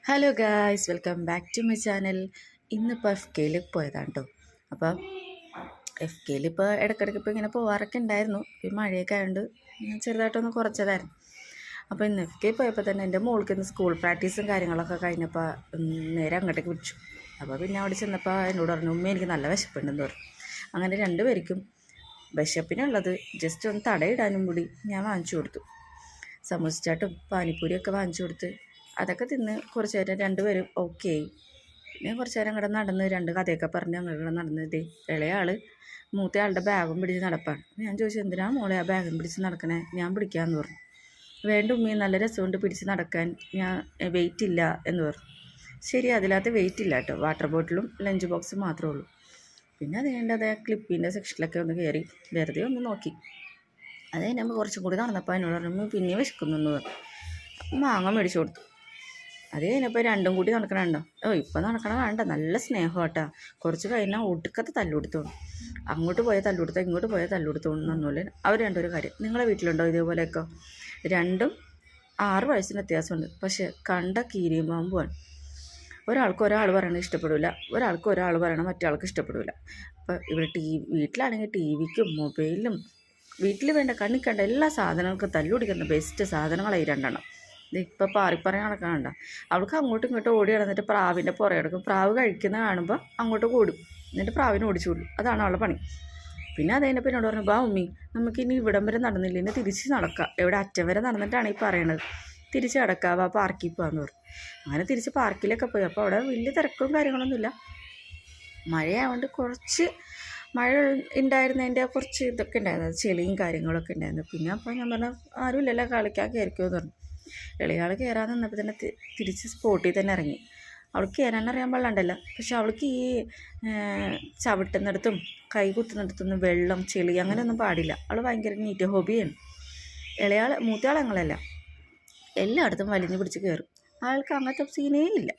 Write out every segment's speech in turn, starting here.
Hello guys, welcome back to my channel. ഇന്നിപ്പോൾ എഫ് കെയിൽ പോയതാണ് കേട്ടോ. അപ്പോൾ എഫ് കെയിൽ ഇപ്പോൾ ഇടയ്ക്കിടയ്ക്ക് ഇപ്പോൾ ഇങ്ങനെ പോകാറൊക്കെ ഉണ്ടായിരുന്നു. ഈ മഴയൊക്കെ ആയതുകൊണ്ട് ചെറുതായിട്ടൊന്ന് കുറച്ചതായിരുന്നു. അപ്പോൾ ഇന്ന് എഫ് കെ പോയപ്പോൾ തന്നെ എൻ്റെ മോൾക്ക് ഇന്ന് സ്കൂൾ പ്രാക്ടീസും കാര്യങ്ങളൊക്കെ കഴിഞ്ഞപ്പോൾ നേരെ അങ്ങോട്ടേക്ക് വിളിച്ചു. അപ്പോൾ പിന്നെ അവിടെ ചെന്നപ്പോൾ എന്നോട് പറഞ്ഞു, ഉമ്മ എനിക്ക് നല്ല വിശപ്പുണ്ടെന്ന് പറഞ്ഞു. അങ്ങനെ രണ്ടുപേർക്കും വിശപ്പിനുള്ളത് ജസ്റ്റ് ഒന്ന് തടയിടാനും കൂടി ഞാൻ വാങ്ങിച്ചു കൊടുത്തു. സമൂസച്ചാട്ടും പാനിപ്പൂരിയൊക്കെ വാങ്ങിച്ചു കൊടുത്ത് അതൊക്കെ തിന്ന് കുറച്ച് നേരം രണ്ടുപേരും ഓക്കെ ആയി. പിന്നെ കുറച്ച് നേരം അങ്ങോട്ട് നടന്ന് രണ്ട് കഥയൊക്കെ പറഞ്ഞ് അങ്ങോട്ട് നടന്നത് ഇളയാൾ മൂത്തയാളുടെ ബാഗും പിടിച്ച് നടപ്പാണ്. ഞാൻ ചോദിച്ചു, എന്തിനാ മോളെ ആ ബാഗും പിടിച്ച് നടക്കണേ? ഞാൻ പിടിക്കാമെന്ന് പറഞ്ഞു. വേണ്ട ഉമ്മി, നല്ല രസമുണ്ട് പിടിച്ച് നടക്കാൻ, ഞാൻ വെയിറ്റ് ഇല്ല എന്ന് പറഞ്ഞു. ശരി, അതിനകത്ത് വെയിറ്റ് ഇല്ല കേട്ടോ, വാട്ടർ ബോട്ടിലും ലഞ്ച് ബോക്സും മാത്രമേ ഉള്ളൂ. പിന്നെ അത് കഴിഞ്ഞിട്ട് അതേ ക്ലിപ്പിൻ്റെ സെക്ഷനിലൊക്കെ ഒന്ന് കയറി വെറുതെ ഒന്ന് നോക്കി. അത് കഴിഞ്ഞപ്പോൾ കുറച്ചും കൂടി നടന്നപ്പോൾ എന്നോട് പറഞ്ഞു, പിന്നെ വിശക്കുന്നു പറഞ്ഞു. മാങ്ങ മേടിച്ചു കൊടുത്തു. അത് കഴിഞ്ഞപ്പോൾ രണ്ടും കൂടി നടക്കണുണ്ടോ? ഇപ്പം നടക്കണ വേണ്ട, നല്ല സ്നേഹമാട്ടാ. കുറച്ച് കഴിഞ്ഞാൽ ഒടുക്കത്തെ തല്ലുകൊടുത്തോളൂ. അങ്ങോട്ട് പോയാൽ തല്ലുകൊടുത്തോ, ഇങ്ങോട്ട് പോയാൽ തല്ലുകൊടുത്തോളൂ എന്നൊന്നുമില്ല. അവർ രണ്ടൊരു കാര്യം, നിങ്ങളെ വീട്ടിലുണ്ടോ ഇതേപോലെയൊക്കെ? രണ്ടും 6 വയസ്സിന് വ്യത്യാസമുണ്ട്, പക്ഷെ കണ്ട കീരിയും പാമ്പുമാണ്. ഒരാൾക്ക് ഒരാൾ പറയണത് ഇഷ്ടപ്പെടില്ല, ഒരാൾക്ക് ഒരാൾ പറയണത് മറ്റേ ആൾക്ക് ഇഷ്ടപ്പെടില്ല. അപ്പോൾ ഇവിടെ വീട്ടിലാണെങ്കിൽ ടി വിക്കും മൊബൈലിലും വീട്ടിൽ വേണ്ട കണ്ണി കണ്ട എല്ലാ സാധനങ്ങൾക്കും തല്ലുപിടിക്കുന്ന ബെസ്റ്റ് സാധനങ്ങളായി രണ്ടെണ്ണം. ഇപ്പോൾ പാറിപ്പറയാൻ നടക്കാനുണ്ട. അവൾക്ക് അങ്ങോട്ടും ഇങ്ങോട്ടും ഓടി നടന്നിട്ട് പ്രാവിൻ്റെ പുറകെ കിടക്കും. പ്രാവ് കഴിക്കുന്ന കാണുമ്പോൾ അങ്ങോട്ട് ഓടും, എന്നിട്ട് പ്രാവിനെ ഓടിച്ചു വിടും. അതാണ് അവളുടെ പണി. പിന്നെ അത് കഴിഞ്ഞപ്പോൾ എന്നോട് പറഞ്ഞു, ബാ ഉമ്മി, നമുക്കിനി ഇവിടം വരെ നടന്നില്ല, ഇനി തിരിച്ച് നടക്കാം. എവിടെ അറ്റം വരെ നടന്നിട്ടാണ് ഈ പറയണത്. തിരിച്ച് കിടക്കാം, വാ പാർക്കിൽ പോകാമെന്ന് പറഞ്ഞു. അങ്ങനെ തിരിച്ച് പാർക്കിലൊക്കെ പോയി. അപ്പോൾ അവിടെ വലിയ തിരക്കും കാര്യങ്ങളൊന്നുമില്ല. മഴയായതുകൊണ്ട് കുറച്ച് മഴ ഉണ്ടായിരുന്നതിൻ്റെ കുറച്ച് ഇതൊക്കെ ഉണ്ടായിരുന്നു, ചെളിയും കാര്യങ്ങളൊക്കെ ഉണ്ടായിരുന്നു. പിന്നെ അപ്പോൾ ഞാൻ പറഞ്ഞു, ആരുമില്ലല്ലോ കളിക്കാൻ കയറിക്കുമെന്ന് പറഞ്ഞു. ഇളയാൾ കയറാൻ നിന്നപ്പോൾ തന്നെ തിരിച്ച് സ്പോട്ടിൽ തന്നെ ഇറങ്ങി. അവൾക്ക് കയറാനറിയാൻ പാടില്ലല്ലോ, പക്ഷെ അവൾക്ക് ഈ ചവിട്ടുന്നിടത്തും കൈ കുത്തുന്നിടത്തൊന്നും വെള്ളം ചെളി അങ്ങനെയൊന്നും പാടില്ല. അവൾ ഭയങ്കര നീറ്റ് ഹോബിയാണ്. മൂത്തയാൾ ഞങ്ങളല്ല, എല്ലായിടത്തും വലിഞ്ഞു പിടിച്ച് കയറും. ആൾക്ക് അങ്ങനത്തെ സീനേ ഇല്ല.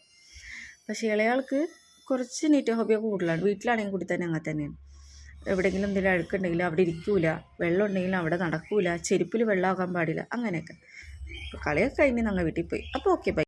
പക്ഷേ ഇളയാൾക്ക് കുറച്ച് നീറ്റ് ഹോബിയൊക്കെ കൂടുതലാണ്. വീട്ടിലാണെങ്കിൽ കൂടി തന്നെ അങ്ങനെ തന്നെയാണ്. എവിടെയെങ്കിലും എന്തെങ്കിലും അഴുക്കുണ്ടെങ്കിലും അവിടെ ഇരിക്കൂല, വെള്ളം ഉണ്ടെങ്കിലും അവിടെ നടക്കൂല, ചെരുപ്പിൽ വെള്ളമാകാൻ പാടില്ല, അങ്ങനെയൊക്കെ. കളിയൊക്കെ കഴിഞ്ഞ് ഞങ്ങൾ വീട്ടിൽ പോയി. അപ്പോൾ ഓക്കെ, ബൈ.